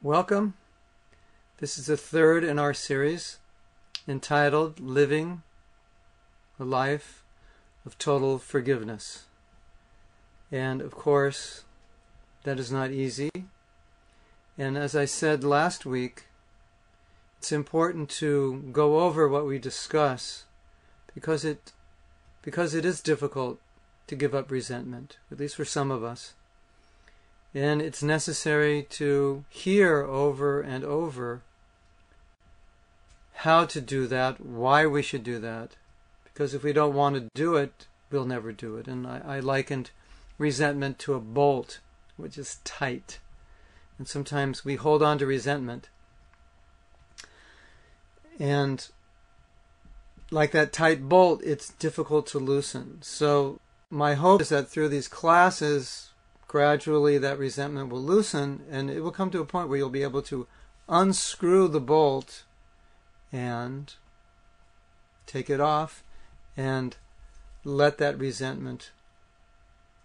Welcome. This is the third in our series entitled Living a Life of Total Forgiveness. And of course, that is not easy. And as I said last week, it's important to go over what we discuss because it is difficult to give up resentment, at least for some of us. And it's necessary to hear over and over how to do that, why we should do that. Because if we don't want to do it, we'll never do it. And I likened resentment to a bolt, which is tight. And sometimes we hold on to resentment. And like that tight bolt, it's difficult to loosen. So my hope is that through these classes, gradually that resentment will loosen, and it will come to a point where you'll be able to unscrew the bolt and take it off and let that resentment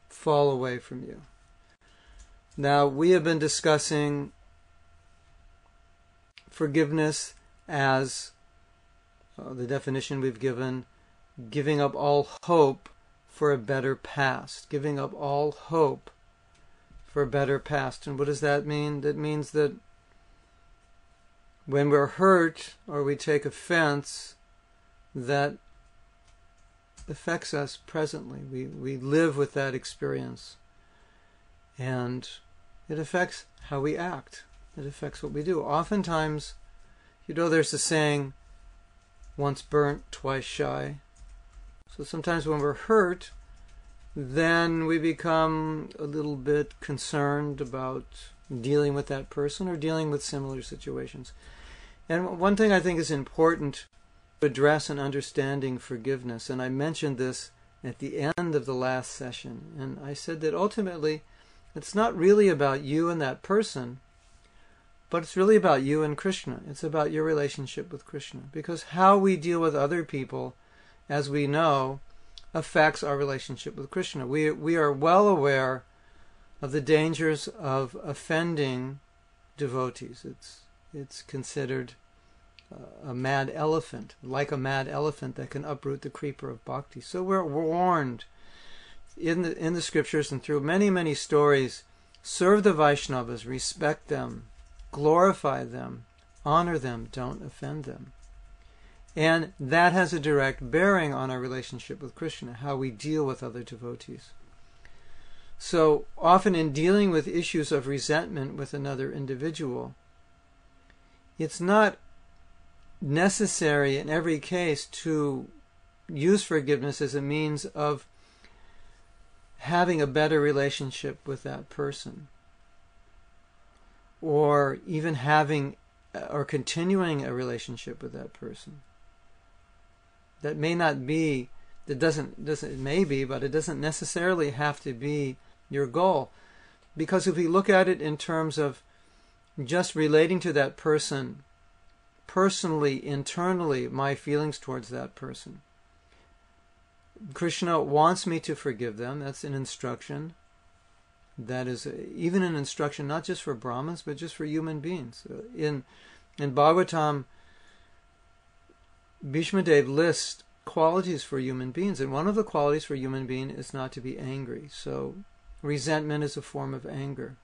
fall away from you. Now, we have been discussing forgiveness as the definition we've given, giving up all hope for a better past, giving up all hope for a better past. And what does that mean? That means that when we're hurt or we take offense, that affects us presently. We live with that experience. And it affects how we act. It affects what we do. Oftentimes, there's a saying, once burnt, twice shy. So sometimes when we're hurt, then we become a little bit concerned about dealing with that person or dealing with similar situations. And one thing I think is important to address in understanding forgiveness, and I mentioned this at the end of the last session, and I said that ultimately it's not really about you and that person, but it's really about you and Krishna. It's about your relationship with Krishna. Because how we deal with other people, as we know, affects our relationship with Krishna. We are well aware of the dangers of offending devotees. It's considered a mad elephant, like a mad elephant that can uproot the creeper of bhakti. So we're warned in the scriptures and through many, many stories, serve the Vaishnavas, respect them, glorify them, honor them, don't offend them. And that has a direct bearing on our relationship with Krishna, how we deal with other devotees. So often in dealing with issues of resentment with another individual, it's not necessary in every case to use forgiveness as a means of having a better relationship with that person, or even having or continuing a relationship with that person. That may not be, it may be, but it doesn't necessarily have to be your goal. Because if we look at it in terms of just relating to that person, personally, internally, my feelings towards that person, Krishna wants me to forgive them. That's an instruction. That is even an instruction not just for Brahmins, but just for human beings. In Bhagavatam, Bhishmadev lists qualities for human beings, and one of the qualities for human being is not to be angry. So resentment is a form of anger.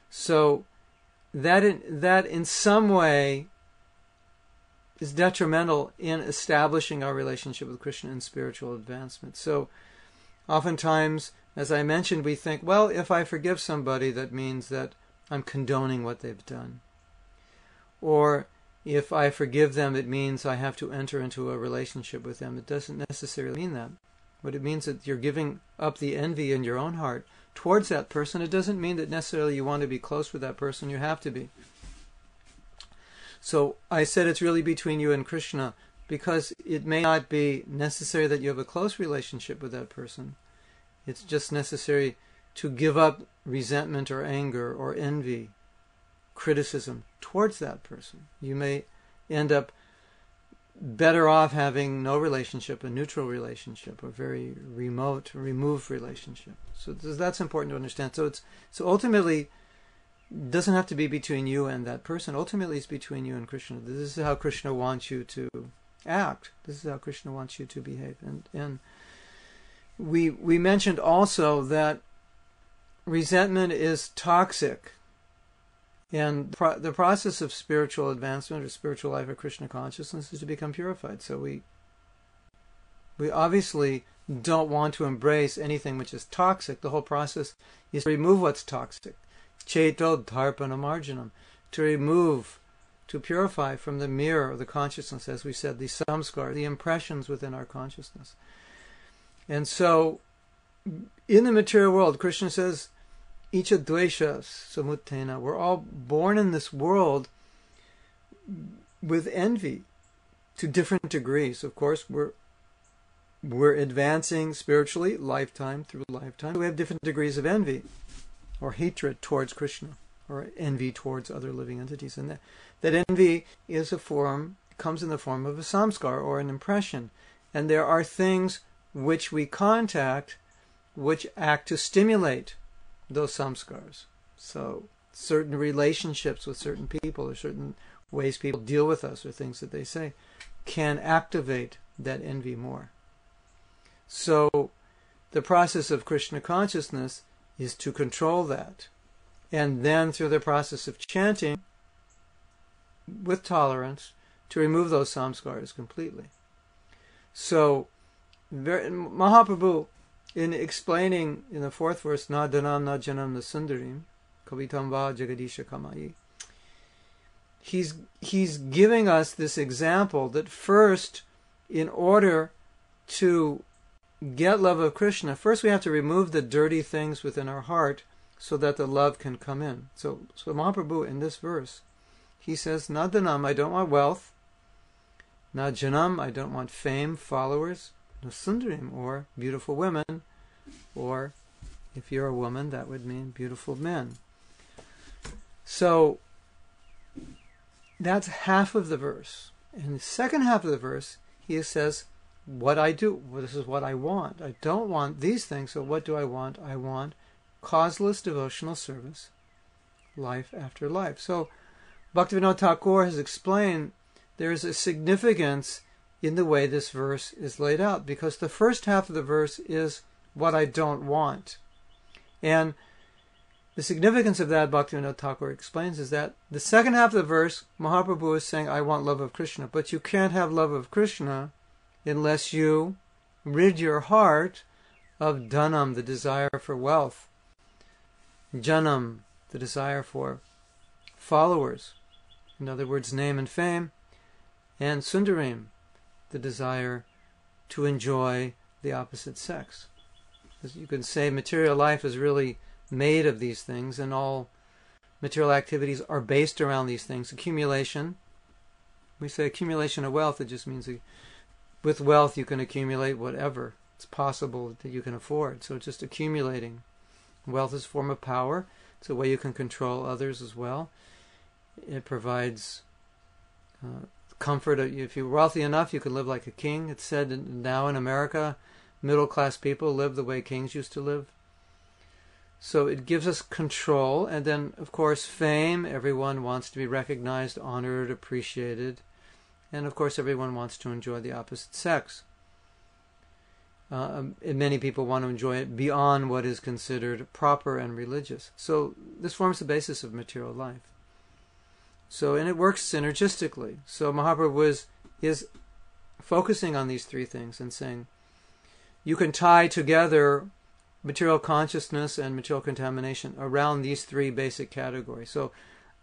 So that in some way is detrimental in establishing our relationship with Krishna and spiritual advancement. So oftentimes, as I mentioned, we think, well, if I forgive somebody, that means that I'm condoning what they've done. Or if I forgive them, it means I have to enter into a relationship with them. It doesn't necessarily mean that. But it means that you're giving up the envy in your own heart towards that person. It doesn't mean that necessarily you want to be close with that person. You have to be. So I said it's really between you and Krishna, because it may not be necessary that you have a close relationship with that person. It's just necessary to give up resentment or anger or envy, criticism towards that person. You may end up better off having no relationship, a neutral relationship, a very remote, removed relationship. So that's important to understand. So ultimately, doesn't have to be between you and that person. Ultimately, it's between you and Krishna. This is how Krishna wants you to act. This is how Krishna wants you to behave. And we mentioned also that resentment is toxic. And the process of spiritual advancement or spiritual life or Krishna consciousness is to become purified. So we obviously don't want to embrace anything which is toxic. The whole process is to remove what's toxic. Cheto dharpana marjanam. To remove, to purify from the mirror of the consciousness, as we said, the samskar, the impressions within our consciousness. And so, in the material world, Krishna says, Icha dvesha samuttena. We're all born in this world with envy to different degrees. Of course, we're advancing spiritually lifetime through lifetime. We have different degrees of envy or hatred towards Krishna or envy towards other living entities. And that envy is comes in the form of a samskar or an impression. And there are things which we contact which act to stimulate those samskars. So certain relationships with certain people or certain ways people deal with us or things that they say can activate that envy more. So the process of Krishna consciousness is to control that. And then through the process of chanting with tolerance to remove those samskaras completely. So Mahaprabhu, in explaining in the fourth verse, Na dhanam na janam na sundarim, kavitam va jagadisha kamayi, he's giving us this example that first, in order to get love of Krishna, first we have to remove the dirty things within our heart so that the love can come in. So Mahaprabhu, in this verse, he says, Na dhanam, I don't want wealth. Na janam, I don't want fame, followers. No sundarim, or beautiful women, or if you're a woman, that would mean beautiful men. So that's half of the verse. In the second half of the verse, he says, what I do, this is what I want. I don't want these things, so what do I want? I want causeless devotional service, life after life. So Bhaktivinoda Thakur has explained there is a significance in the way this verse is laid out, because the first half of the verse is what I don't want. And the significance of that, Bhaktivinoda Thakur explains, is that the second half of the verse, Mahaprabhu is saying, I want love of Krishna. But you can't have love of Krishna unless you rid your heart of dhanam, the desire for wealth, janam, the desire for followers, in other words, name and fame, and sundarim, the desire to enjoy the opposite sex. As you can say, material life is really made of these things, and all material activities are based around these things. Accumulation, we say accumulation of wealth, it just means with wealth you can accumulate whatever it's possible that you can afford. So it's just accumulating. Wealth is a form of power. It's a way you can control others as well. It provides comfort. If you're wealthy enough, you can live like a king. It's said now in America, middle-class people live the way kings used to live. So it gives us control. And then, of course, fame. Everyone wants to be recognized, honored, appreciated. And, of course, everyone wants to enjoy the opposite sex. And many people want to enjoy it beyond what is considered proper and religious. So this forms the basis of material life. So, and it works synergistically. So Mahaprabhu is focusing on these three things and saying, you can tie together material consciousness and material contamination around these three basic categories. So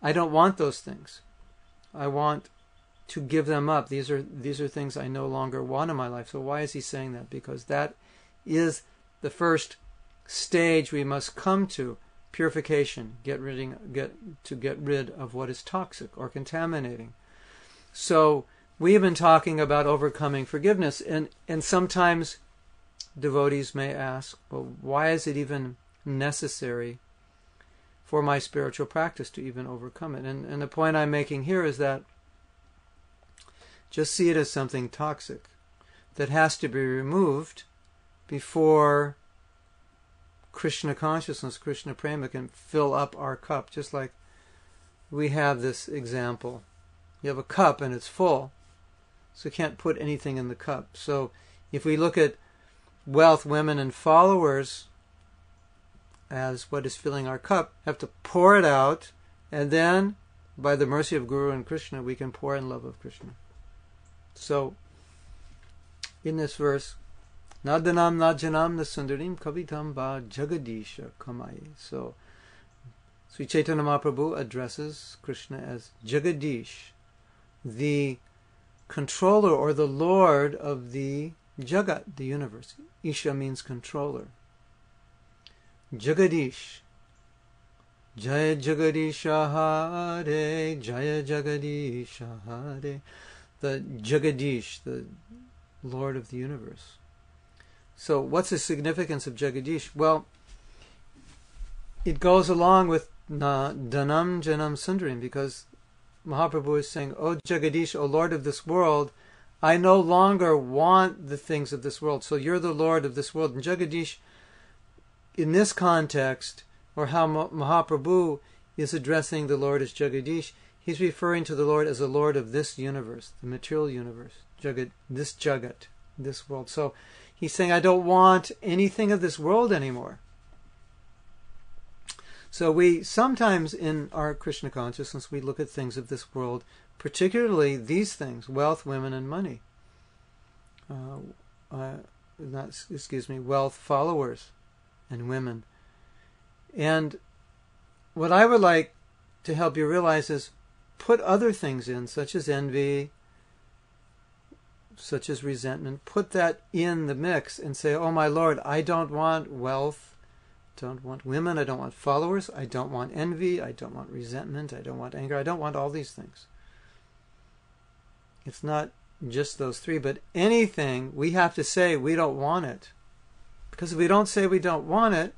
I don't want those things. I want to give them up. These are things I no longer want in my life. So why is he saying that? Because that is the first stage we must come to. Purification, get rid of what is toxic or contaminating. So we have been talking about overcoming forgiveness, and sometimes devotees may ask, well, why is it even necessary for my spiritual practice to even overcome it? And the point I'm making here is that just see it as something toxic that has to be removed before Krishna consciousness, Krishna prema can fill up our cup, just like we have this example. You have a cup and it's full, so you can't put anything in the cup. So if we look at wealth, women, and followers as what is filling our cup, have to pour it out, and then by the mercy of Guru and Krishna, we can pour in love of Krishna. So in this verse, Nadanam Najanam Nasundarim Kavitam Ba Jagadisha Kamaye. So Sri Chaitanya Mahaprabhu addresses Krishna as Jagadish, the controller or the lord of the Jagat, the universe. Isha means controller. Jagadish. Jaya Jagadisha Hare, Jaya Jagadisha Hare. The Jagadish, the Lord of the universe. So what's the significance of Jagadish? Well, it goes along with Dhanam Janam Sundarim, because Mahaprabhu is saying, O Jagadish, O Lord of this world, I no longer want the things of this world. So you're the Lord of this world. And Jagadish, in this context, or how Mahaprabhu is addressing the Lord as Jagadish, he's referring to the Lord as the Lord of this universe, the material universe, this Jagat, this world. So he's saying, I don't want anything of this world anymore. So we sometimes in our Krishna consciousness, we look at things of this world, particularly these things, wealth, women, and money. Wealth, followers, and women. And what I would like to help you realize is put other things in, such as envy, such as resentment. Put that in the mix and say, oh my Lord, I don't want wealth, don't want women, I don't want followers, I don't want envy, I don't want resentment, I don't want anger, I don't want all these things. It's not just those three, but anything we have to say we don't want it. Because if we don't say we don't want it,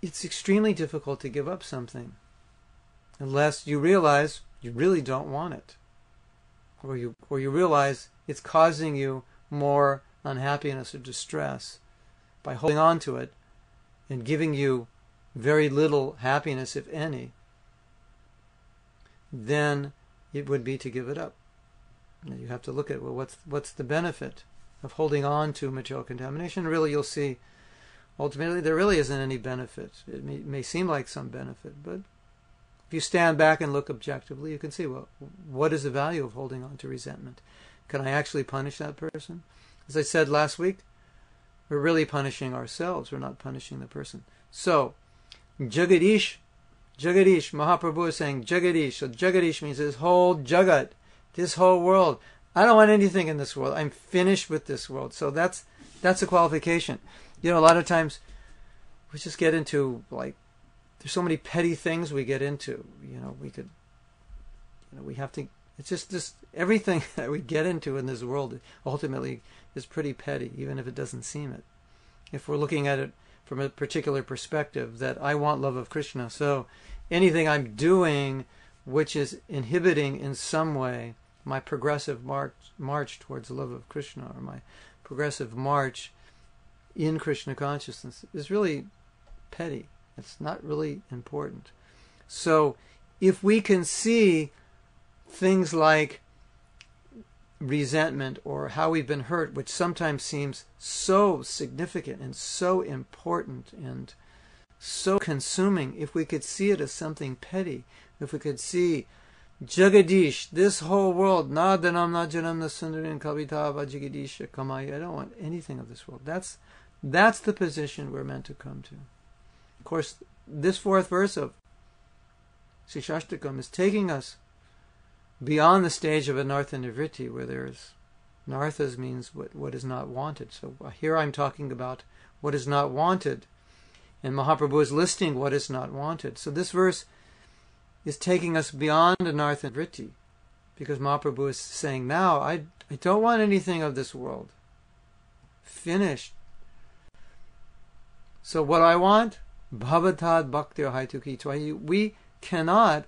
it's extremely difficult to give up something unless you realize you really don't want it, or you realize it's causing you more unhappiness or distress by holding on to it and giving you very little happiness, if any. Then it would be to give it up. And you have to look at, well, what's the benefit of holding on to material contamination? Really, you'll see ultimately there really isn't any benefit. It may seem like some benefit, but if you stand back and look objectively, you can see, well, what is the value of holding on to resentment? Can I actually punish that person? As I said last week, we're really punishing ourselves. We're not punishing the person. So, Jagadish, Mahaprabhu is saying Jagadish. So Jagadish means this whole Jagat, this whole world. I don't want anything in this world. I'm finished with this world. So that's a qualification. You know, a lot of times we just get into, like, there's so many petty things we get into. We have to, it's just this, everything that we get into in this world ultimately is pretty petty, even if it doesn't seem it. If we're looking at it from a particular perspective, that I want love of Krishna, so anything I'm doing which is inhibiting in some way my progressive march towards the love of Krishna, or my progressive march in Krishna consciousness, is really petty. It's not really important. So if we can see things like resentment or how we've been hurt, which sometimes seems so significant and so important and so consuming, if we could see it as something petty, if we could see Jagadish, this whole world, Nadanam Najanam Nasundarim Kavitava Jagadisha Kamaya, I don't want anything of this world. That's the position we're meant to come to. Of course, this fourth verse of Shikshashtakam is taking us beyond the stage of anartha nivritti, where there's narthas means what is not wanted. So here I'm talking about what is not wanted, and Mahaprabhu is listing what is not wanted. So this verse is taking us beyond anartha nivritti, because Mahaprabhu is saying, now I don't want anything of this world. Finished. So what I want? Bhavatad bhaktir haituki. We cannot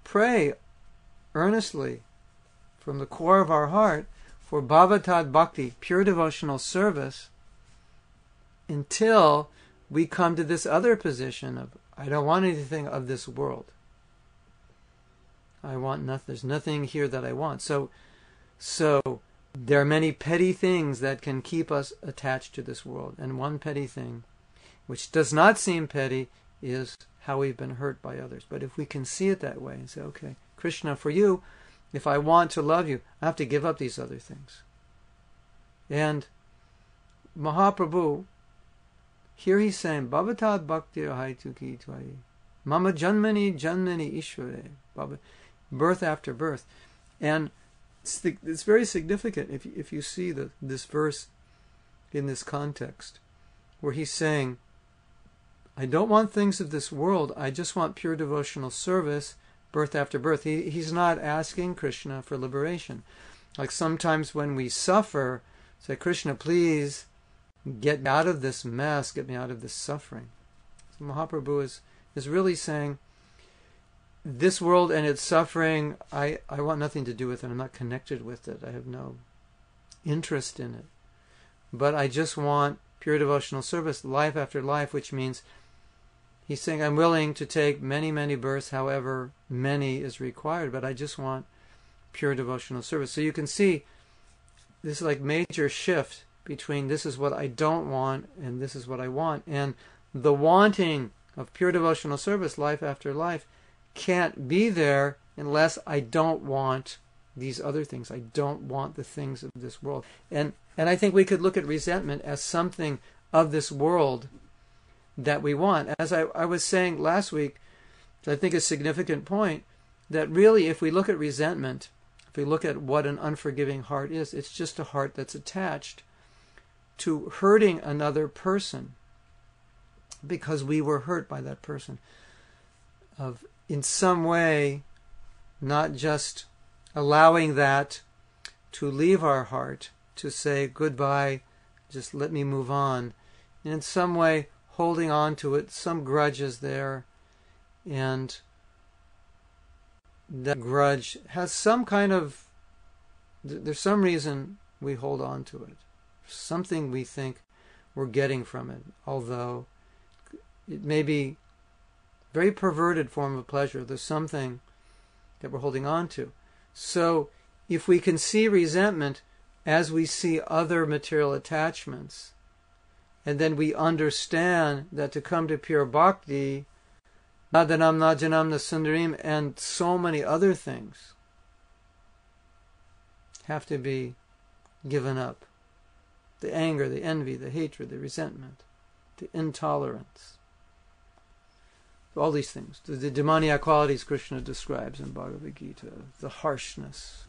pray earnestly from the core of our heart for bhavatad bhakti, pure devotional service, until we come to this other position of, I don't want anything of this world. I want nothing. There's nothing here that I want. So there are many petty things that can keep us attached to this world. And one petty thing, which does not seem petty, is how we've been hurt by others. But if we can see it that way and say, okay, Krishna, for you, if I want to love you, I have to give up these other things. And Mahaprabhu, here he's saying, Bhavatad Bhaktir Haituki Tvai, Mama Janmani Janmani Ishvare, birth after birth. And it's very significant if you see this verse in this context, where he's saying, I don't want things of this world, I just want pure devotional service, birth after birth. He's not asking Krishna for liberation. Like sometimes when we suffer, say, Krishna, please get me out of this mess, get me out of this suffering. So Mahaprabhu is really saying, this world and its suffering, I want nothing to do with it. I'm not connected with it. I have no interest in it. But I just want pure devotional service, life after life, which means he's saying, I'm willing to take many, many births, however many is required, but I just want pure devotional service. So you can see this like major shift between this is what I don't want and this is what I want. And the wanting of pure devotional service, life after life, can't be there unless I don't want these other things. I don't want the things of this world. And I think we could look at resentment as something of this world that we want. As I was saying last week, I think a significant point, that really if we look at resentment, if we look at what an unforgiving heart is, it's just a heart that's attached to hurting another person because we were hurt by that person. Of in some way, not just allowing that to leave our heart, to say goodbye, just let me move on. And in some way, holding on to it, some grudge is there, and that grudge has some kind of, there's some reason we hold on to it. Something we think we're getting from it, although it may be very perverted form of pleasure. There's something that we're holding on to. So if we can see resentment as we see other material attachments, and then we understand that to come to pure bhakti, Nadanam Najanam Nasundarim, and so many other things have to be given up. The anger, the envy, the hatred, the resentment, the intolerance. All these things. The demoniac qualities Krishna describes in Bhagavad Gita. The harshness.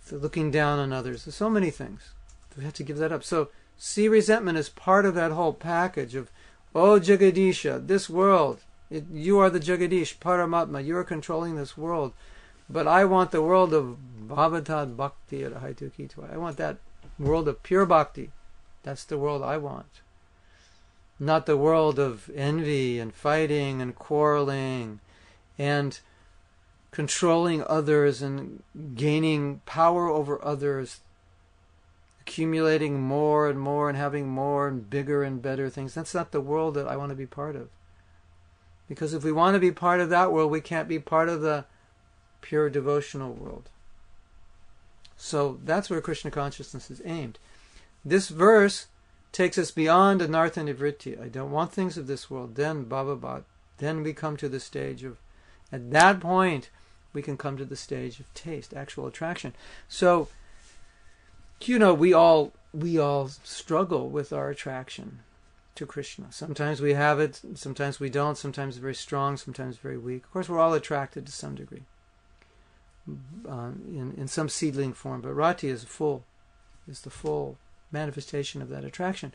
The looking down on others. There's so many things. We have to give that up. So see resentment as part of that whole package of, oh Jagadisha, this world, you are the Jagadish, Paramatma, you are controlling this world. But I want the world of Bhavatad Bhakti at Haituki. I want that world of pure bhakti. That's the world I want. Not the world of envy and fighting and quarreling and controlling others and gaining power over others, accumulating more and more and having more and bigger and better things. That's not the world that I want to be part of. Because if we want to be part of that world, we can't be part of the pure devotional world. So that's where Krishna consciousness is aimed. This verse takes us beyond anartha nivritti. I don't want things of this world. Then bhavavat. Then we come to the stage of, at that point, we can come to the stage of taste, actual attraction. So, we all struggle with our attraction to Krishna. Sometimes we have it, sometimes we don't, sometimes very strong, sometimes very weak. Of course, we're all attracted to some degree, in some seedling form, but rati is the full manifestation of that attraction.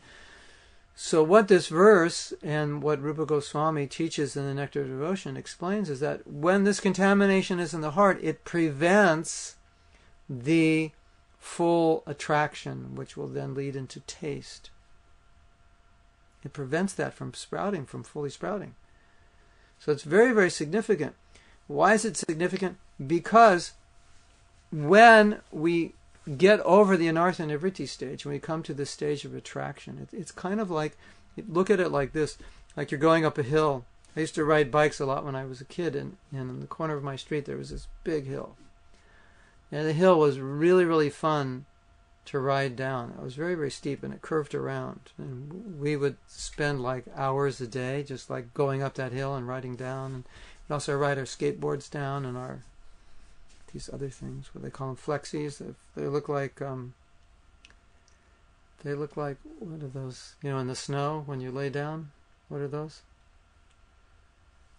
So what this verse and what Rupa Goswami teaches in the Nectar of Devotion explains is that when this contamination is in the heart, it prevents the full attraction, which will then lead into taste. It prevents that from sprouting, from fully sprouting. So it's very, very significant. Why is it significant? Because when we get over the anartha nivritti stage, when we come to this stage of attraction, it's kind of like, look at it like this, like you're going up a hill. I used to ride bikes a lot when I was a kid, and in the corner of my street there was this big hill. And the hill was really, really fun to ride down. It was very, very steep, and it curved around. And we would spend like hours a day just like going up that hill and riding down. And we'd also ride our skateboards down and our these other things, what they call them, flexies. They look like what are those? You know, in the snow when you lay down. What are those?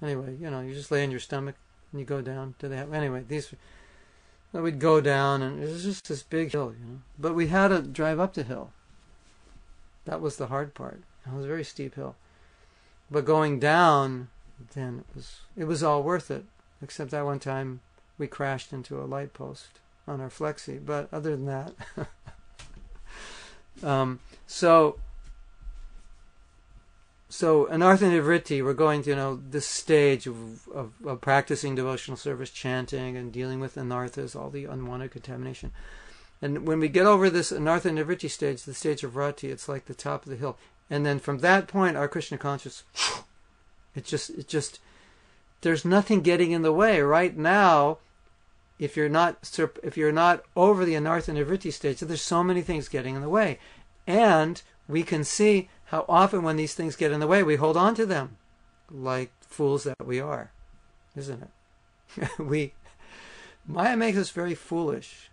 Anyway, you know, you just lay on your stomach and you go down. Do they have anyway? These. We'd go down, and it was just this big hill, you know. But we had to drive up the hill. That was the hard part. It was a very steep hill. But going down, then it was all worth it. Except that one time we crashed into a light post on our flexi. But other than that, So anartha nivritti, we're going to, you know, this stage of practicing devotional service, chanting, and dealing with anarthas, all the unwanted contamination. And when we get over this anartha nivritti stage, the stage of rati, it's like the top of the hill. And then from that point, our Krishna consciousness, it just, there's nothing getting in the way. Right now, if you're not over the anartha nivritti stage, there's so many things getting in the way. And we can see how often when these things get in the way, we hold on to them like fools that we are, isn't it? Maya makes us very foolish.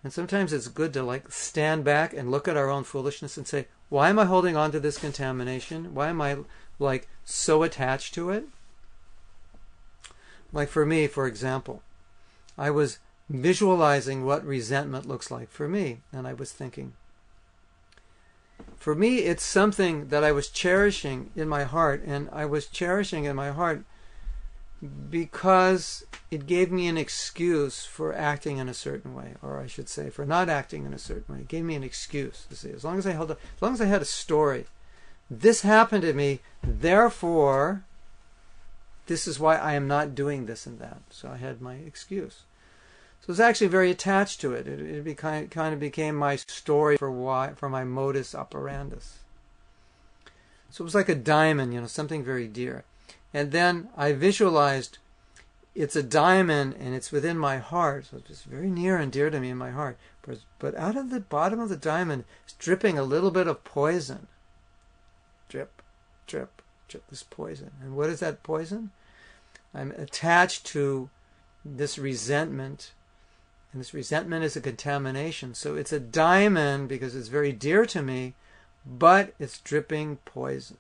And sometimes it's good to like stand back and look at our own foolishness and say, why am I holding on to this contamination? Why am I like so attached to it? Like for me, for example, I was visualizing what resentment looks like for me, and I was thinking, for me, it's something that I was cherishing in my heart, and I was cherishing in my heart because it gave me an excuse for acting in a certain way, or I should say, for not acting in a certain way. It gave me an excuse to say, as long as I had a story, this happened to me, therefore, this is why I am not doing this and that. So I had my excuse. So I was actually very attached to it. It kind of became my story for my modus operandus. So it was like a diamond, you know, something very dear. And then I visualized it's a diamond and it's within my heart. So it's very near and dear to me in my heart. But out of the bottom of the diamond is dripping a little bit of poison. Drip, drip, drip, this poison. And what is that poison? I'm attached to this resentment. And this resentment is a contamination. So it's a diamond because it's very dear to me, but it's dripping poison.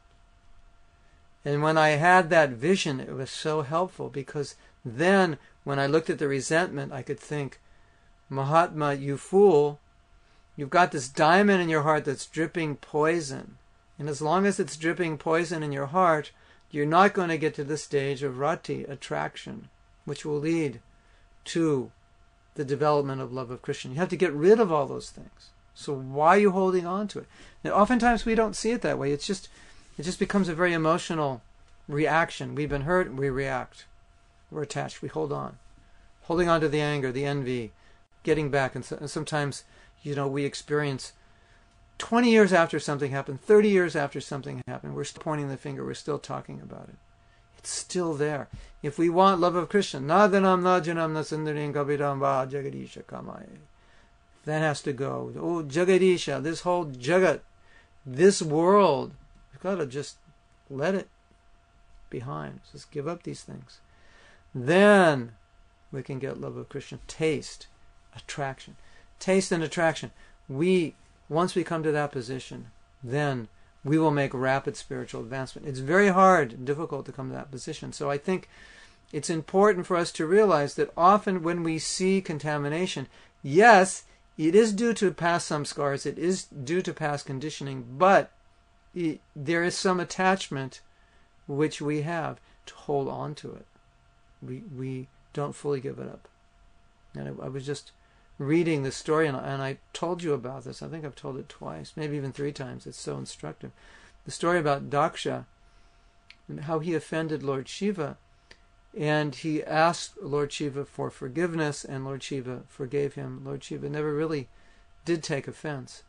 And when I had that vision, it was so helpful because then when I looked at the resentment, I could think, Mahatma, you fool, you've got this diamond in your heart that's dripping poison. And as long as it's dripping poison in your heart, you're not going to get to the stage of rati, attraction, which will lead to the development of love of Krishna. You have to get rid of all those things. So why are you holding on to it? Now, oftentimes we don't see it that way. It just becomes a very emotional reaction. We've been hurt, we react. We're attached, we hold on. Holding on to the anger, the envy, getting back. And sometimes, you know, we experience 20 years after something happened, 30 years after something happened, we're still pointing the finger, we're still talking about it. It's still there. If we want love of Krishna, nadanam najanam nasundarim kabiram va jagadisha kamaye. That has to go. Oh, jagadisha, this whole jagat, this world, we've got to just let it behind. Just give up these things. Then we can get love of Krishna. Taste, attraction. Taste and attraction. Once we come to that position, then we will make rapid spiritual advancement. It's very hard and difficult to come to that position. So I think it's important for us to realize that often when we see contamination, yes, it is due to past samskars, it is due to past conditioning, but there is some attachment which we have to hold on to it. We don't fully give it up. And I was just reading the story, and I told you about this. I think I've told it twice, maybe even 3 times. It's so instructive. The story about Daksha and how he offended Lord Shiva. And he asked Lord Shiva for forgiveness, and Lord Shiva forgave him. Lord Shiva never really did take offense.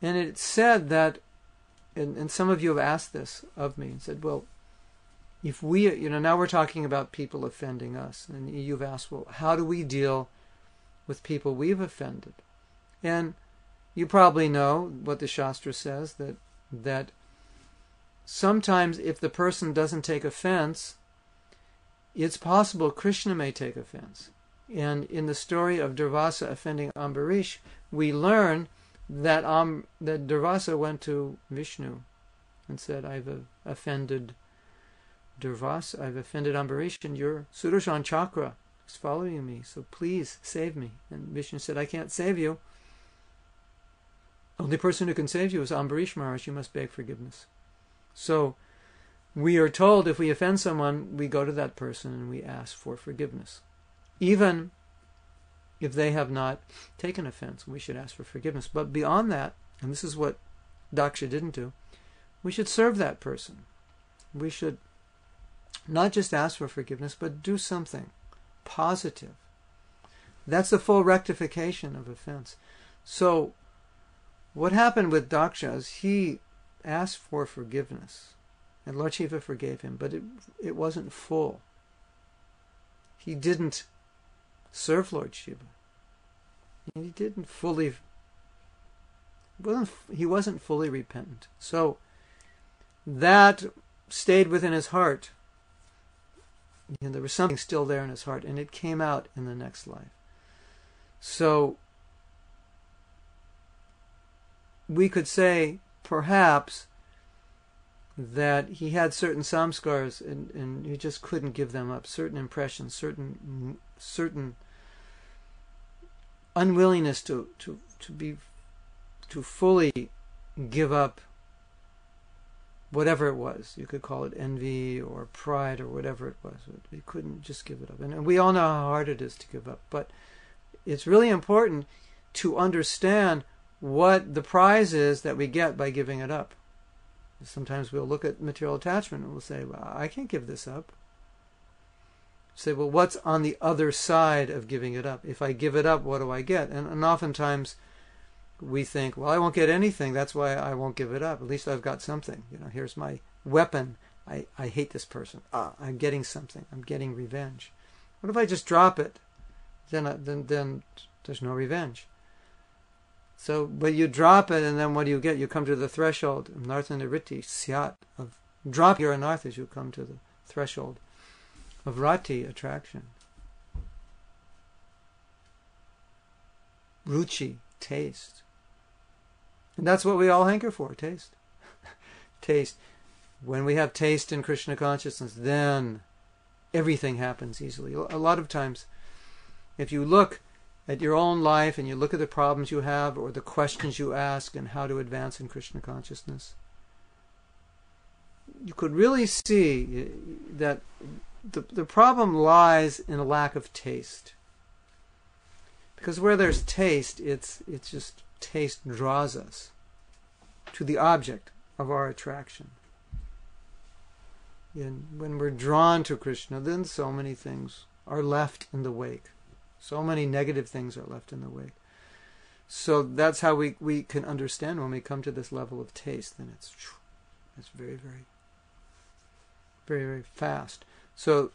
And it's said that, and some of you have asked this of me, and said, well, if we, now we're talking about people offending us, and you've asked, well, how do we deal with people we've offended? And you probably know what the Shastra says, that sometimes if the person doesn't take offense, it's possible Krishna may take offense. And in the story of Durvasa offending Ambarish, we learn that Durvasa went to Vishnu and said, I've offended Durvasa, I've offended Ambarish, and your Sudarshan Chakra is following me, so please save me. And Vishnu said, I can't save you. The only person who can save you is Ambarish Maharaj. You must beg forgiveness. So we are told if we offend someone, we go to that person and we ask for forgiveness. Even if they have not taken offense, we should ask for forgiveness. But beyond that, and this is what Daksha didn't do, we should serve that person. We should not just ask for forgiveness, but do something positive. That's the full rectification of offense. So what happened with Daksha is he asked for forgiveness, and Lord Shiva forgave him, but it wasn't full. He didn't serve Lord Shiva. He didn't fully. He wasn't fully repentant. So that stayed within his heart. And there was something still there in his heart, and it came out in the next life. So we could say, perhaps, that he had certain samskars and he just couldn't give them up, certain impressions, certain unwillingness to fully give up whatever it was. You could call it envy or pride or whatever it was. He couldn't just give it up. And we all know how hard it is to give up. But it's really important to understand what the prize is that we get by giving it up. Sometimes we'll look at material attachment and we'll say, well, I can't give this up. Say, well, what's on the other side of giving it up? If I give it up, what do I get? And oftentimes we think, well, I won't get anything, that's why I won't give it up. At least I've got something. Here's my weapon. I hate this person. I'm getting something. I'm getting revenge. What if I just drop it? Then there's no revenge. So, but you drop it, and then what do you get? You come to the threshold, Nartha Niriti Syat, of drop your anarthas, you come to the threshold of Rati, attraction. Ruchi, taste. And that's what we all hanker for, taste. Taste. When we have taste in Krishna consciousness, then everything happens easily. A lot of times, if you look at your own life and you look at the problems you have or the questions you ask and how to advance in Krishna consciousness, you could really see that the problem lies in a lack of taste. Because where there's taste, it's just taste draws us to the object of our attraction. And when we're drawn to Krishna, then so many things are left in the wake. So many negative things are left in the wake. So that's how we can understand when we come to this level of taste. Then it's very, very, very, very fast. So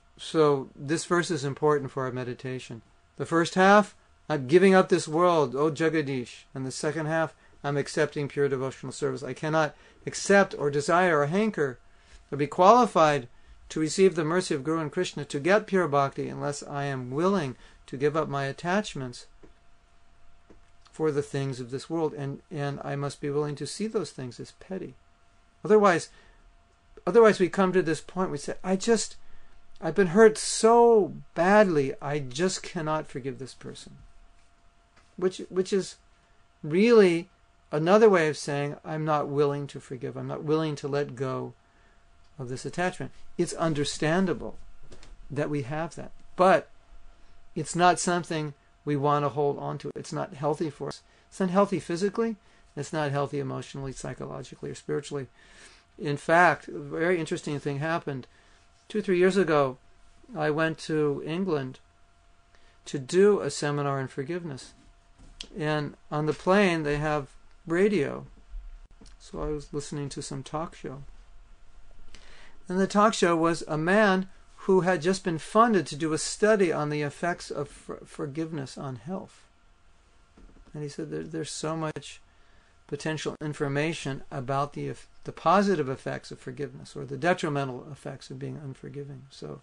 this verse is important for our meditation. The first half, I'm giving up this world, O Jagadish. And the second half, I'm accepting pure devotional service. I cannot accept or desire or hanker or be qualified to receive the mercy of Guru and Krishna to get pure bhakti unless I am willing to give up my attachments for the things of this world, and I must be willing to see those things as petty. Otherwise we come to this point, we say, I've been hurt so badly, I just cannot forgive this person. Which is really another way of saying, I'm not willing to forgive, I'm not willing to let go of this attachment. It's understandable that we have that, but it's not something we want to hold on to. It's not healthy for us. It's not healthy physically. It's not healthy emotionally, psychologically, or spiritually. In fact, a very interesting thing happened 2 or 3 years ago, I went to England to do a seminar on forgiveness. And on the plane, they have radio. So I was listening to some talk show. And the talk show was a man who had just been funded to do a study on the effects of forgiveness on health. And he said there's so much potential information about the positive effects of forgiveness or the detrimental effects of being unforgiving. So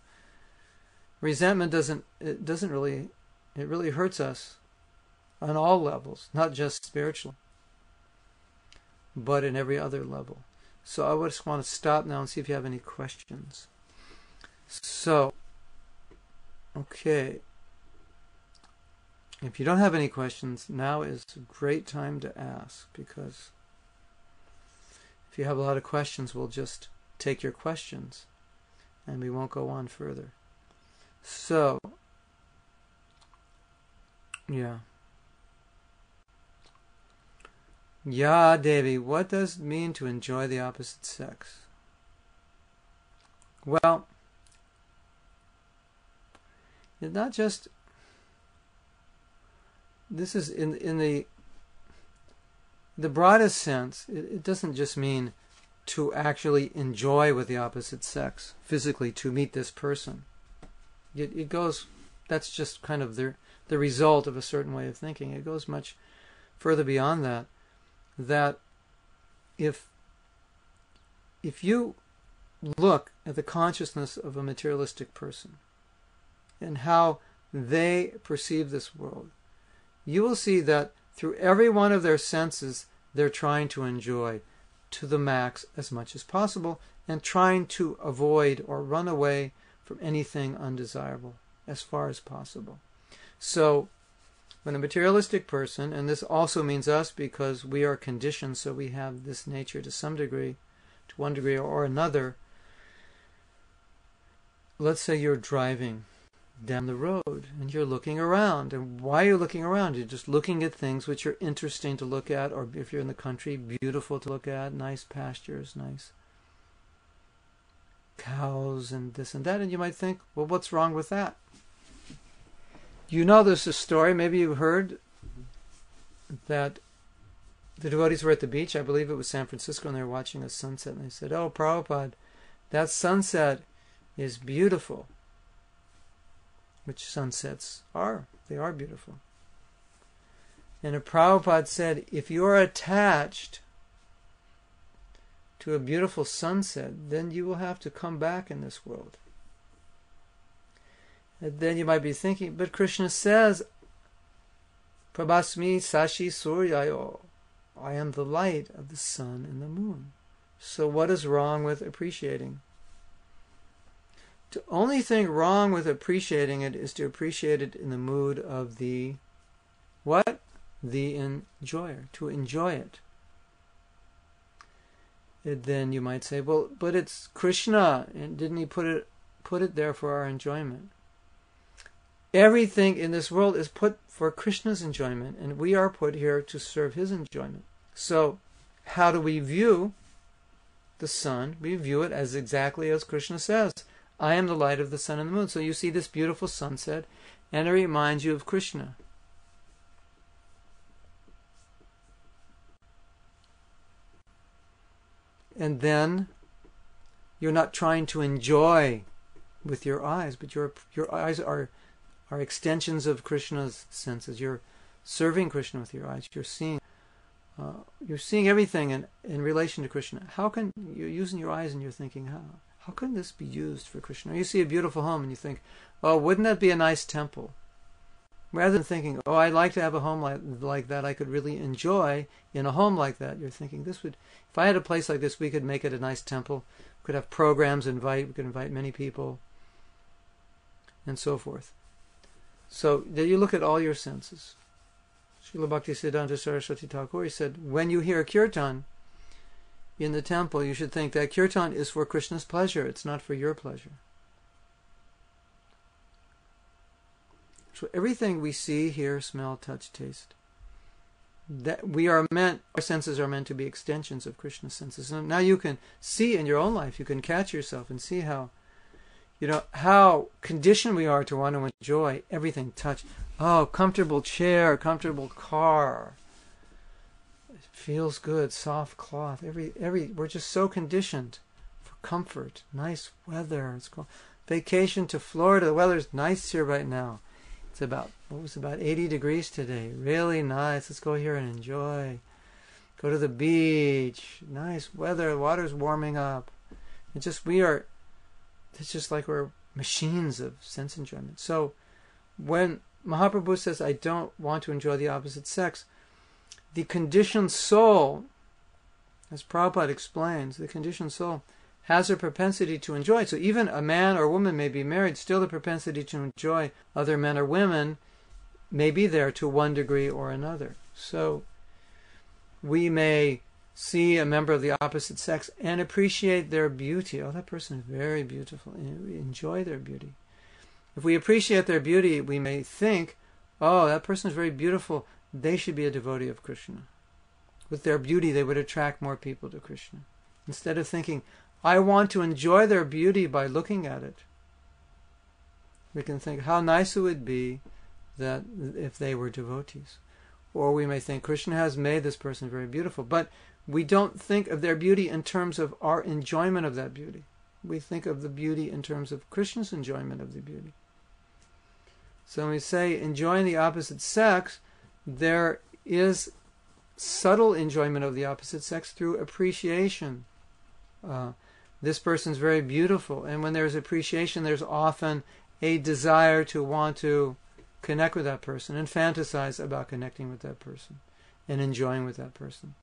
resentment really hurts us on all levels, not just spiritual, but in every other level. So I just want to stop now and see if you have any questions. So, okay. If you don't have any questions, now is a great time to ask, because if you have a lot of questions, we'll just take your questions and we won't go on further. So, yeah. Yeah, Devi, what does it mean to enjoy the opposite sex? Well, it's not just, this is in the broadest sense, it doesn't just mean to actually enjoy with the opposite sex, physically to meet this person. It goes, that's just kind of the result of a certain way of thinking. It goes much further beyond that. That if you look at the consciousness of a materialistic person and how they perceive this world, you will see that through every one of their senses, they're trying to enjoy to the max as much as possible and trying to avoid or run away from anything undesirable as far as possible. So when a materialistic person, and this also means us because we are conditioned, so we have this nature to some degree, to one degree or another. Let's say you're driving down the road and you're looking around. And why are you looking around? You're just looking at things which are interesting to look at, or if you're in the country, beautiful to look at, nice pastures, nice cows and this and that. And you might think, well, what's wrong with that? You know there's a story, maybe you heard, that the devotees were at the beach, I believe it was San Francisco, and they were watching a sunset, and they said, oh, Prabhupada, that sunset is beautiful. Which sunsets are. They are beautiful. And Prabhupada said, if you are attached to a beautiful sunset, then you will have to come back in this world. And then you might be thinking, but Krishna says, Prabhasmi Sashi Suryayo, I am the light of the sun and the moon. So what is wrong with appreciating? The only thing wrong with appreciating it is to appreciate it in the mood of the what? The enjoyer, to enjoy it. And then you might say, well, but it's Krishna, and didn't he put it there for our enjoyment? Everything in this world is put for Krishna's enjoyment, and we are put here to serve his enjoyment. So, how do we view the sun? We view it as exactly as Krishna says. I am the light of the sun and the moon. So you see this beautiful sunset, and it reminds you of Krishna. And then you're not trying to enjoy with your eyes, but your eyes are extensions of Krishna's senses. You're serving Krishna with your eyes. You're seeing everything in relation to Krishna. How can you're using your eyes and you're thinking, how can this be used for Krishna? Or you see a beautiful home and you think, oh, wouldn't that be a nice temple? Rather than thinking, oh, I'd like to have a home like that, I could really enjoy in a home like that. You're thinking, if I had a place like this, we could make it a nice temple. We could have programs, we could invite many people, and so forth. So then you look at all your senses. Srila Bhaktisiddhanta Saraswati Thakur said, when you hear kirtan in the temple, you should think that kirtan is for Krishna's pleasure. It's not for your pleasure. So everything we see, hear, smell, touch, taste, that our senses are meant to be extensions of Krishna's senses. And now you can see in your own life, you can catch yourself and see how how conditioned we are to want to enjoy everything. Touch. Oh, comfortable chair, comfortable car. It feels good, soft cloth. We're just so conditioned for comfort. Nice weather. It's cool. Vacation to Florida. The weather's nice here right now. It's about 80 degrees today. Really nice. Let's go here and enjoy. Go to the beach. Nice weather. The water's warming up. It's just like we're machines of sense enjoyment. So when Mahaprabhu says, I don't want to enjoy the opposite sex, the conditioned soul, as Prabhupada explains, the conditioned soul has a propensity to enjoy. So even a man or woman may be married, still the propensity to enjoy other men or women may be there to one degree or another. So we may see a member of the opposite sex and appreciate their beauty. Oh, that person is very beautiful. And we enjoy their beauty. If we appreciate their beauty, we may think, oh, that person is very beautiful. They should be a devotee of Krishna. With their beauty, they would attract more people to Krishna. Instead of thinking, I want to enjoy their beauty by looking at it, we can think how nice it would be that if they were devotees. Or we may think Krishna has made this person very beautiful, but we don't think of their beauty in terms of our enjoyment of that beauty. We think of the beauty in terms of Krishna's enjoyment of the beauty. So when we say enjoying the opposite sex, there is subtle enjoyment of the opposite sex through appreciation. This person's very beautiful, and when there's appreciation, there's often a desire to want to connect with that person and fantasize about connecting with that person and enjoying with that person.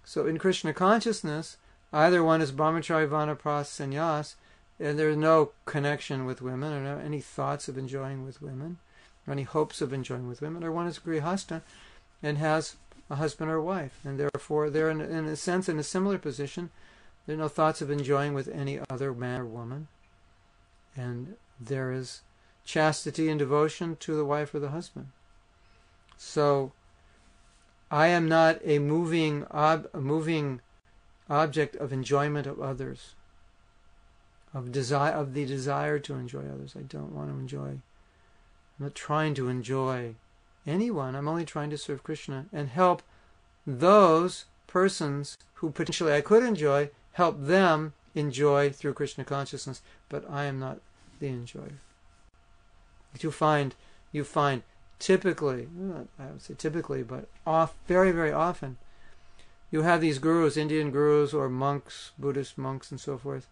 So in Krishna consciousness, either one is brahmachari, vanaprastha, sannyas, and there's no connection with women, or no any thoughts of enjoying with women, or any hopes of enjoying with women, or one is grihasta and has a husband or wife, and therefore they're in a sense in a similar position. There are no thoughts of enjoying with any other man or woman, and there is chastity and devotion to the wife or the husband. So I am not a moving object of enjoyment of others, of the desire to enjoy others. I don't want to enjoy. I'm not trying to enjoy anyone. I'm only trying to serve Krishna and help those persons who potentially I could enjoy, help them enjoy through Krishna consciousness, but I am not the enjoyer. You find typically, I would say typically, but very, very often, you have these gurus, Indian gurus or monks, Buddhist monks and so forth,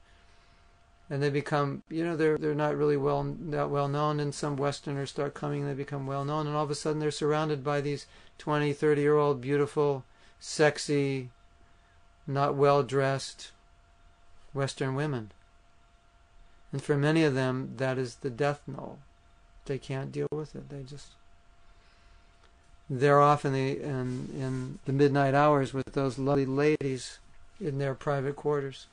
and they become, they're not really that well known, and some Westerners start coming and they become well known, and all of a sudden they're surrounded by these 20, 30-year-old beautiful, sexy, not well-dressed Western women. And for many of them, that is the death knell. They can't deal with it. They're off in the midnight hours with those lovely ladies in their private quarters.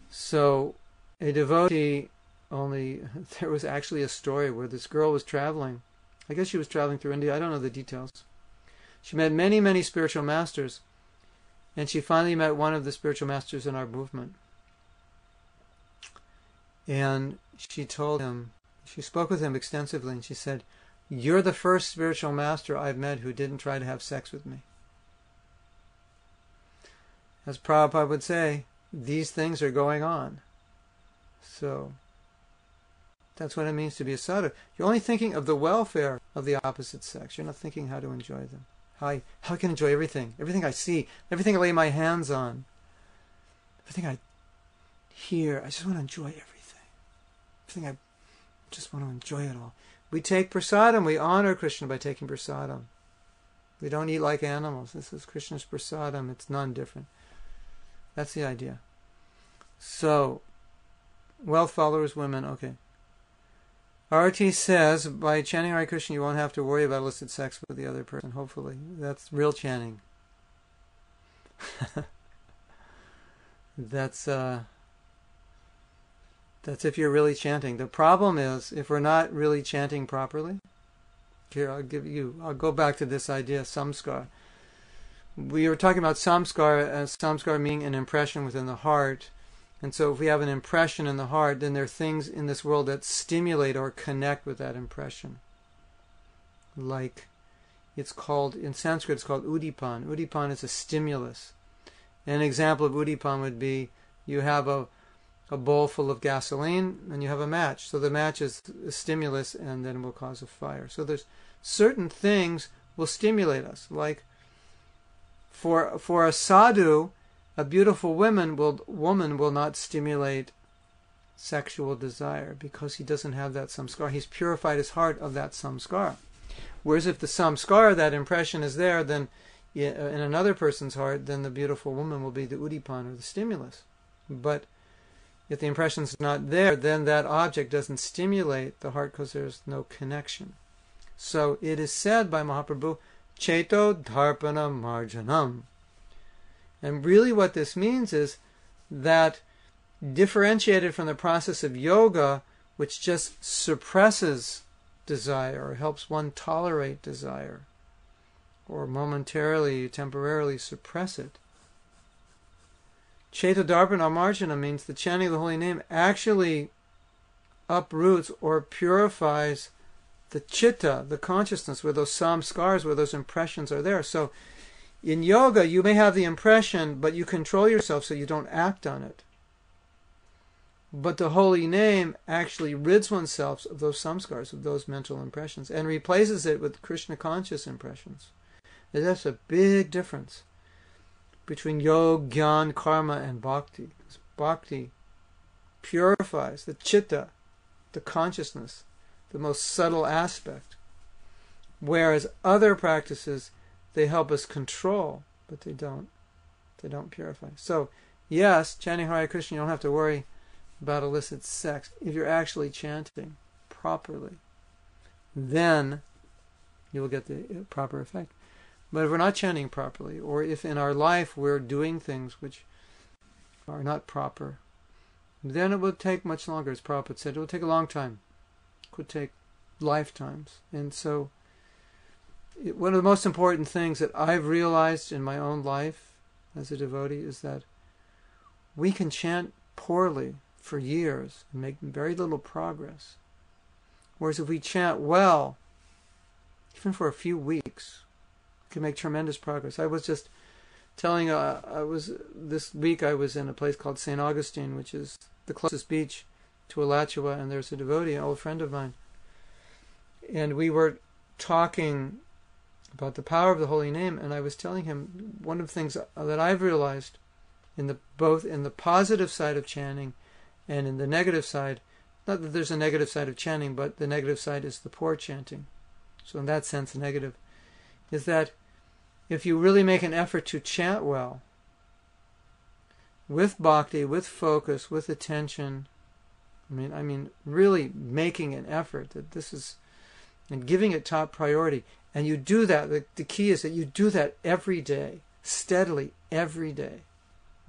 So a devotee there was actually a story where this girl was traveling. I guess she was traveling through India. I don't know the details. She met many, many spiritual masters, and she finally met one of the spiritual masters in our movement. And she spoke with him extensively, and she said, "You're the first spiritual master I've met who didn't try to have sex with me." As Prabhupada would say, these things are going on. So that's what it means to be a sadhu. You're only thinking of the welfare of the opposite sex. You're not thinking how to enjoy them. How I can enjoy everything I see, everything I lay my hands on, everything I hear. I just want to enjoy everything. I just want to enjoy it all. We take prasadam. We honor Krishna by taking prasadam. We don't eat like animals. This is Krishna's prasadam. It's none different. That's the idea. So, wealth followers, women, okay. Arati says, by chanting Hare Krishna, you won't have to worry about illicit sex with the other person, hopefully. That's real chanting. That's if you're really chanting. The problem is, if we're not really chanting properly, here, I'll go back to this idea, samskar. We were talking about samskar, as samskar meaning an impression within the heart, And so if we have an impression in the heart, then there are things in this world that stimulate or connect with that impression. Like, it's called, in Sanskrit, it's called udipan. Udipan is a stimulus. An example of udipan would be, you have a bowl full of gasoline and you have a match. So the match is a stimulus and then will cause a fire. So there's certain things will stimulate us. Like, for a sadhu, a beautiful woman will not stimulate sexual desire because he doesn't have that samskara. He's purified his heart of that samskara. Whereas if the samskara, that impression, is there, then in another person's heart, then the beautiful woman will be the udipan, or the stimulus. But if the impression's not there, then that object doesn't stimulate the heart because there's no connection. So it is said by Mahaprabhu, Cheto Dharpana Marjanam. And really what this means is that, differentiated from the process of yoga, which just suppresses desire or helps one tolerate desire or momentarily, temporarily suppress it, Cheto Dharpana Marjana means the chanting of the holy name actually uproots or purifies the chitta, the consciousness, where those samskaras, where those impressions are there. So in yoga, you may have the impression, but you control yourself so you don't act on it. But the holy name actually rids oneself of those samskaras, of those mental impressions, and replaces it with Krishna conscious impressions. And that's a big difference between yoga, jnana, karma, and bhakti. Bhakti purifies the chitta, the consciousness, the most subtle aspect. Whereas other practices, they help us control, but they don't purify. So, yes, chanting Hare Krishna, you don't have to worry about illicit sex. If you're actually chanting properly, then you will get the proper effect. But if we're not chanting properly, or if in our life we're doing things which are not proper, then it will take much longer. As Prabhupada said, it will take a long time. It could take lifetimes. And so one of the most important things that I've realized in my own life as a devotee is that we can chant poorly for years and make very little progress. Whereas if we chant well, even for a few weeks, we can make tremendous progress. I was just telling, this week I was in a place called St. Augustine, which is the closest beach to Alachua, and there's a devotee, an old friend of mine. And we were talking about the power of the holy name, and I was telling him one of the things that I've realized both in the positive side of chanting and in the negative side, not that there's a negative side of chanting, but the negative side is the poor chanting. So in that sense, negative, is that if you really make an effort to chant well, with bhakti, with focus, with attention, I mean, really making an effort that this is, and giving it top priority, and you do that, the key is that you do that every day, steadily, every day.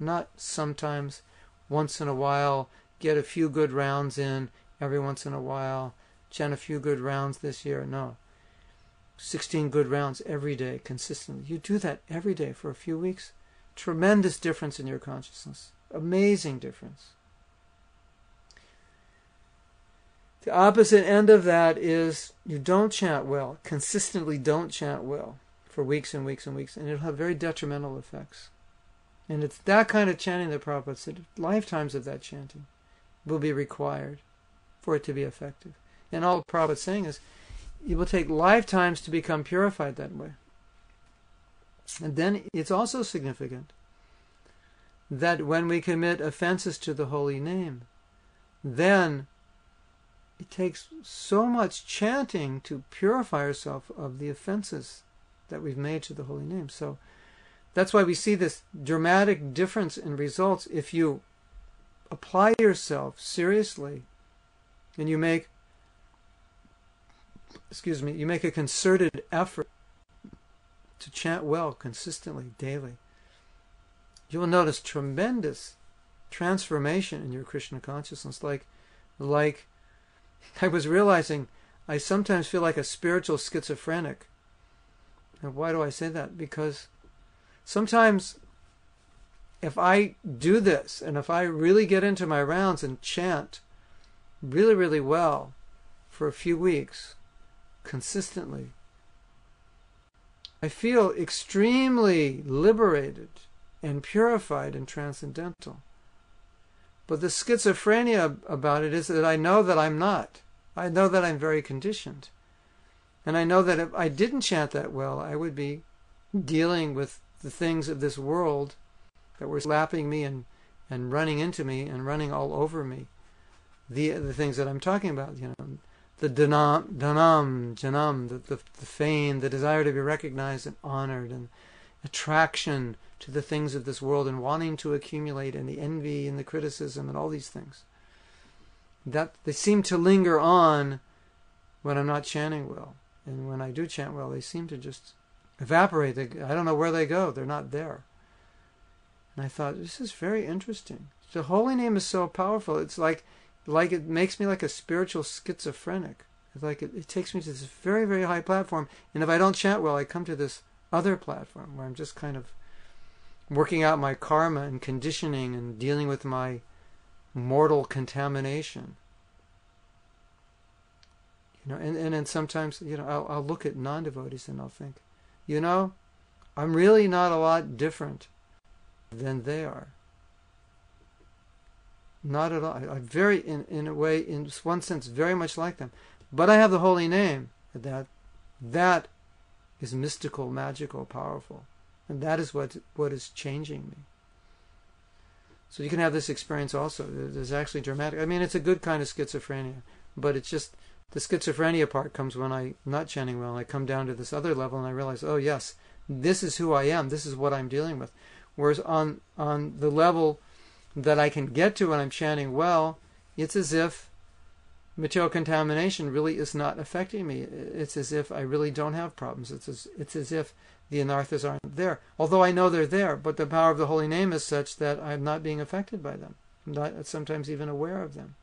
Not sometimes, once in a while, get a few good rounds in, every once in a while, chant a few good rounds this year. No. 16 good rounds every day, consistently. You do that every day for a few weeks. Tremendous difference in your consciousness. Amazing difference. The opposite end of that is you don't chant well, consistently don't chant well for weeks and weeks and weeks, and it'll have very detrimental effects. And it's that kind of chanting that Prabhupada said, lifetimes of that chanting will be required for it to be effective. And all Prabhupada's saying is, it will take lifetimes to become purified that way. And then it's also significant that when we commit offenses to the holy name, then it takes so much chanting to purify ourselves of the offenses that we've made to the holy name. So that's why we see this dramatic difference in results if you apply yourself seriously and you make a concerted effort to chant well consistently, daily. You will notice tremendous transformation in your Krishna consciousness. Like I was realizing, I sometimes feel like a spiritual schizophrenic. And why do I say that? Because sometimes if I do this, and if I really get into my rounds and chant really, really well for a few weeks, consistently, I feel extremely liberated and purified and transcendental. But the schizophrenia about it is that I know that I'm not. I know that I'm very conditioned. And I know that if I didn't chant that well, I would be dealing with the things of this world that were slapping me and running into me and running all over me. The things that I'm talking about, the janam, the fame, the desire to be recognized and honored, and attraction to the things of this world and wanting to accumulate, and the envy and the criticism and all these things. That they seem to linger on when I'm not chanting well. And when I do chant well, they seem to just evaporate. I don't know where they go. They're not there. And I thought, this is very interesting. The holy name is so powerful. It's like it makes me like a spiritual schizophrenic. It's like it takes me to this very, very high platform. And if I don't chant well, I come to this other platform where I'm just kind of working out my karma and conditioning and dealing with my mortal contamination. And then sometimes, I'll look at non-devotees and I'll think, I'm really not a lot different than they are. Not at all. I'm very, in a way, in one sense, very much like them. But I have the holy name. That is mystical, magical, powerful. And that is what is changing me. So you can have this experience also. There's actually dramatic. I mean, it's a good kind of schizophrenia. But it's just, the schizophrenia part comes when I'm not chanting well. And I come down to this other level and I realize, oh yes, this is who I am. This is what I'm dealing with. Whereas on the level that I can get to when I'm chanting well, it's as if material contamination really is not affecting me. It's as if I really don't have problems. It's as if the anarthas aren't there. Although I know they're there, but the power of the holy name is such that I'm not being affected by them. I'm not sometimes even aware of them.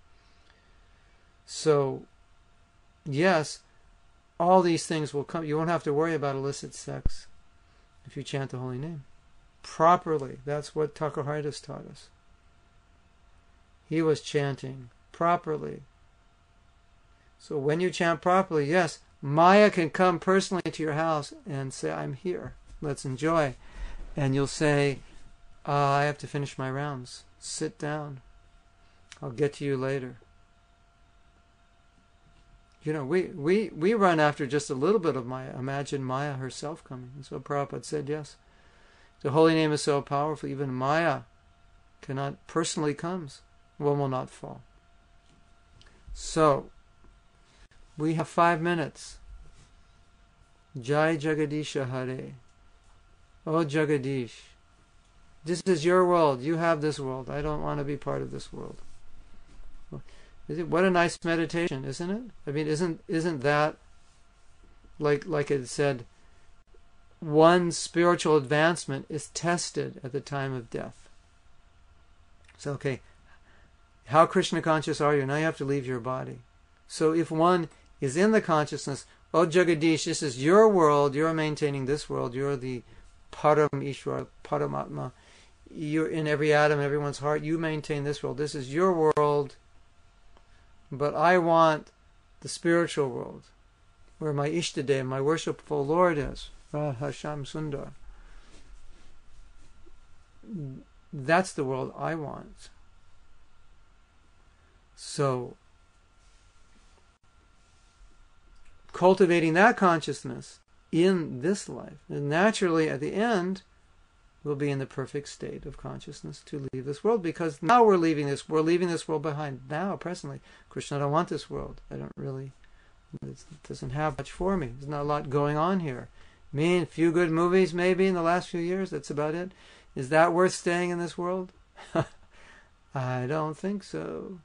So, yes, all these things will come. You won't have to worry about illicit sex if you chant the holy name properly. That's what Thakur taught us. He was chanting properly. So when you chant properly, yes, Maya can come personally to your house and say, I'm here, let's enjoy. And you'll say, I have to finish my rounds. Sit down. I'll get to you later. We run after just a little bit of Maya. Imagine Maya herself coming. And so Prabhupada said, yes, the holy name is so powerful, even Maya cannot personally comes. One will not fall. So, we have 5 minutes. Jai Jagadisha Hare. Oh Jagadish, this is your world. You have this world. I don't want to be part of this world. What a nice meditation, isn't it? I mean, isn't that like it said, one's spiritual advancement is tested at the time of death. So, okay, how Krishna conscious are you? Now you have to leave your body. So if one is in the consciousness, oh Jagadish, this is your world, you're maintaining this world, you're the Param Ishwar, Paramatma, you're in every atom, everyone's heart, you maintain this world, this is your world, but I want the spiritual world, where my Ishtadev, my worshipful Lord is, Radha Sham Sundar. That's the world I want. So, cultivating that consciousness in this life, and naturally at the end, we'll be in the perfect state of consciousness to leave this world, because now we're leaving this world behind. Now, presently, Krishna, I don't want this world. I don't really, it doesn't have much for me. There's not a lot going on here. I mean, a few good movies maybe in the last few years, that's about it. Is that worth staying in this world? I don't think so.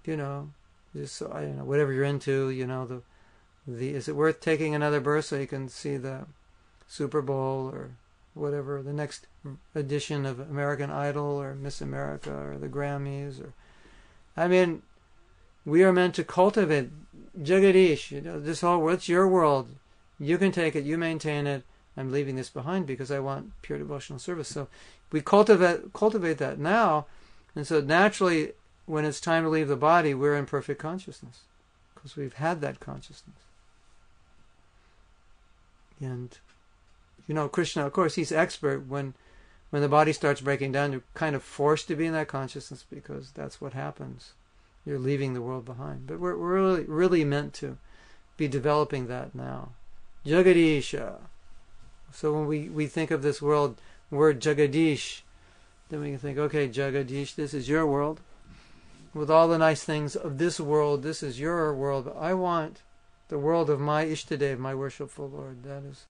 Just so, I don't know, whatever you're into, is it worth taking another birth so you can see the Super Bowl or whatever, the next edition of American Idol or Miss America or the Grammys? I mean, we are meant to cultivate Jagadish, this whole world, it's your world. You can take it, you maintain it. I'm leaving this behind because I want pure devotional service. So we cultivate that now, and so naturally, when it's time to leave the body, we're in perfect consciousness because we've had that consciousness. And Krishna, of course, he's expert. When the body starts breaking down, you're kind of forced to be in that consciousness because that's what happens. You're leaving the world behind. But we're really, really meant to be developing that now. Jagadisha. So when we think of this word Jagadish, then we can think, okay, Jagadish, this is your world. With all the nice things of this world, this is your world. But I want the world of my Ishtadev, my worshipful Lord. That is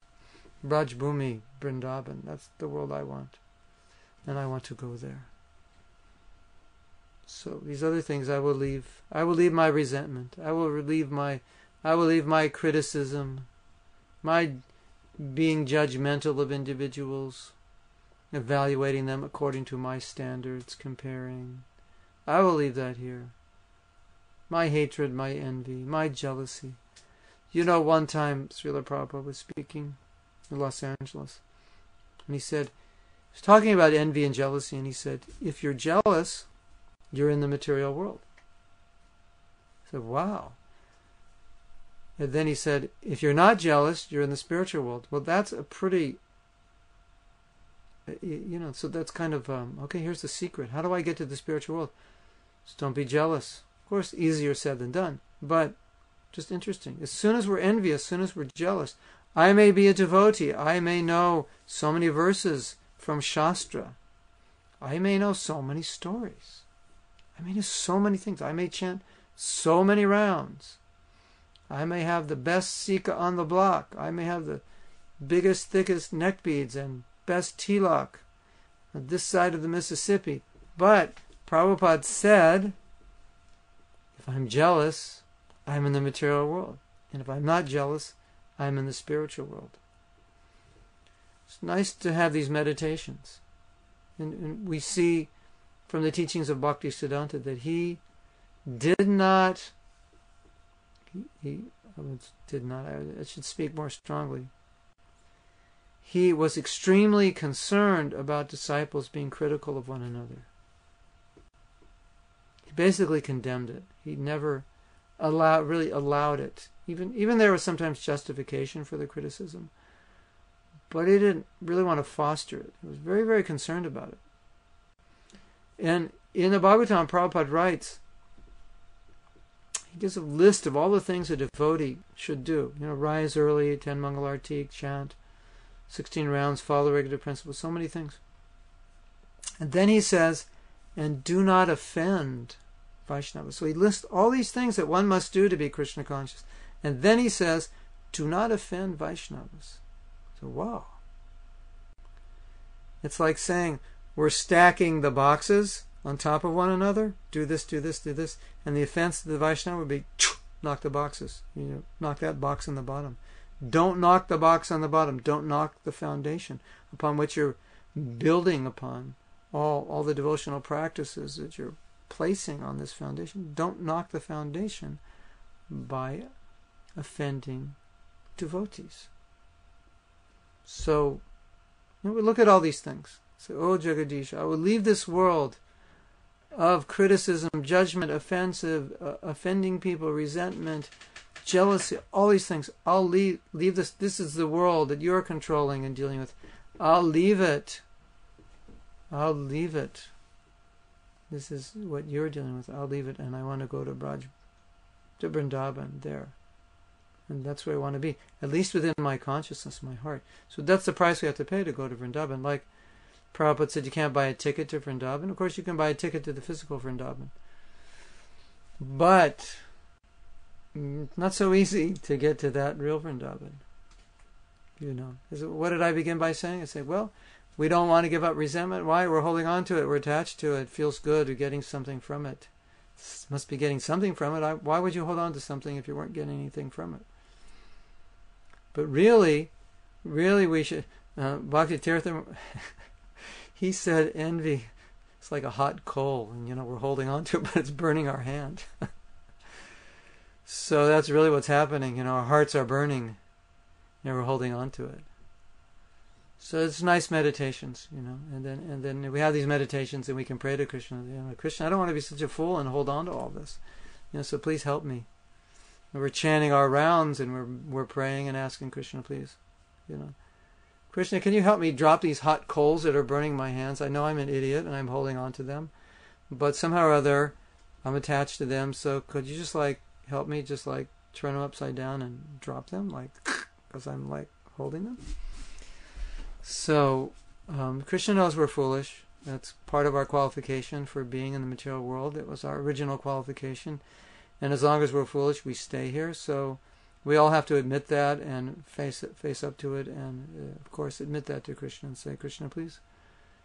Braj Bhumi, Vrindavan. That's the world I want. And I want to go there. So these other things I will leave. I will leave my resentment. I will leave my criticism, my being judgmental of individuals, evaluating them according to my standards, comparing. I will leave that here. My hatred, my envy, my jealousy. One time Srila Prabhupada was speaking in Los Angeles, and he was talking about envy and jealousy, and he said, if you're jealous, you're in the material world. I said, wow. And then he said, if you're not jealous, you're in the spiritual world. Well, that's a pretty, so that's kind of, okay, here's the secret. How do I get to the spiritual world? Just don't be jealous. Of course, easier said than done, but just interesting. As soon as we're envious, as soon as we're jealous, I may be a devotee. I may know so many verses from Shastra. I may know so many stories. I may know so many things. I may chant so many rounds. I may have the best Sika on the block. I may have the biggest, thickest neck beads and best tilak on this side of the Mississippi. But Prabhupada said, if I'm jealous, I'm in the material world. And if I'm not jealous, I'm in the spiritual world. It's nice to have these meditations. And we see from the teachings of Bhaktisiddhanta that he did not, I should speak more strongly. He was extremely concerned about disciples being critical of one another. He basically condemned it. He never really allowed it. Even there was sometimes justification for the criticism, but he didn't really want to foster it. He was very, very concerned about it. And in the Bhagavatam, Prabhupada writes, he gives a list of all the things a devotee should do. Rise early, attend Mangalarti, chant, 16 rounds, follow regular principles, so many things. And then he says, and do not offend Vaishnavas. So he lists all these things that one must do to be Krishna conscious. And then he says, do not offend Vaishnavas. So, wow. It's like saying, we're stacking the boxes on top of one another. Do this, do this, do this. And the offense to the Vaishnava would be, knock the boxes. Knock that box on the bottom. Don't knock the box on the bottom. Don't knock the foundation upon which you're building upon all the devotional practices that you're placing on this foundation. Don't knock the foundation by offending devotees. So, we look at all these things. Say, oh Jagadish, I will leave this world of criticism, judgment, offending people, resentment, jealousy, all these things. I'll leave this. This is the world that you're controlling and dealing with. I'll leave it. I'll leave it. This is what you're dealing with. I'll leave it, and I want to go to Vrindavan there. And that's where I want to be, at least within my consciousness, my heart. So that's the price we have to pay to go to Vrindavan. Like Prabhupada said, you can't buy a ticket to Vrindavan. Of course, you can buy a ticket to the physical Vrindavan. But not so easy to get to that real Vrindavan. What did I begin by saying? I say, well, we don't want to give up resentment. Why? We're holding on to it. We're attached to it. It feels good. We're getting something from it. Must be getting something from it. Why would you hold on to something if you weren't getting anything from it? But really we should... Bhakti Tirtha, he said envy, it's like a hot coal. And, we're holding on to it, but it's burning our hand. So that's really what's happening. Our hearts are burning. And we're holding on to it. So it's nice meditations, and then we have these meditations and we can pray to Krishna. Krishna, I don't want to be such a fool and hold on to all this. So please help me. And we're chanting our rounds and we're praying and asking Krishna, please, Krishna, can you help me drop these hot coals that are burning my hands? I know I'm an idiot and I'm holding on to them, but somehow or other I'm attached to them. So could you just help me, just turn them upside down and drop them, because I'm holding them. So Krishna knows we're foolish. That's part of our qualification for being in the material world. It was our original qualification. And as long as we're foolish, we stay here. So we all have to admit that and face up to it, and of course admit that to Krishna and say, Krishna, please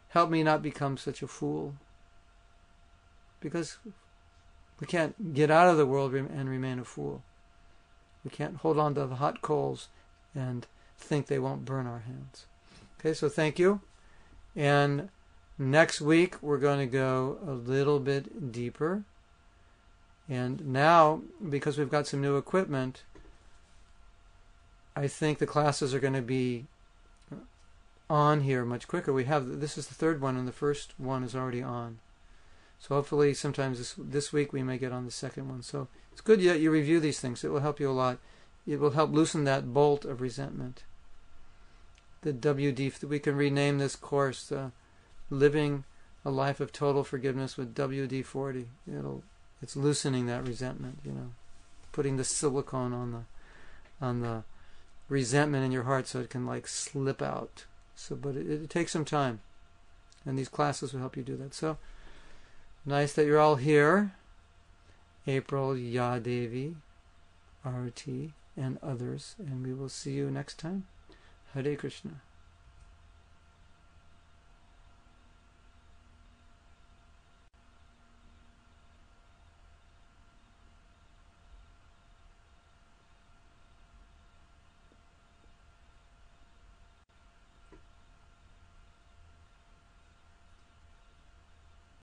help me not become such a fool. Because we can't get out of the world and remain a fool. We can't hold on to the hot coals and think they won't burn our hands. Okay, so thank you. And next week we're going to go a little bit deeper. And now, because we've got some new equipment, I think the classes are going to be on here much quicker. This is the third one, and the first one is already on. So hopefully sometimes this week we may get on the second one. So it's good that you review these things. It will help you a lot. It will help loosen that bolt of resentment. The WD, we can rename this course Living a Life of Total Forgiveness with WD-40. It's loosening that resentment, putting the silicone on the resentment in your heart so it can slip out. But it takes some time, and these classes will help you do that. So nice that you're all here. April, Yadevi, Arati, and others, and we will see you next time. Hare Krishna.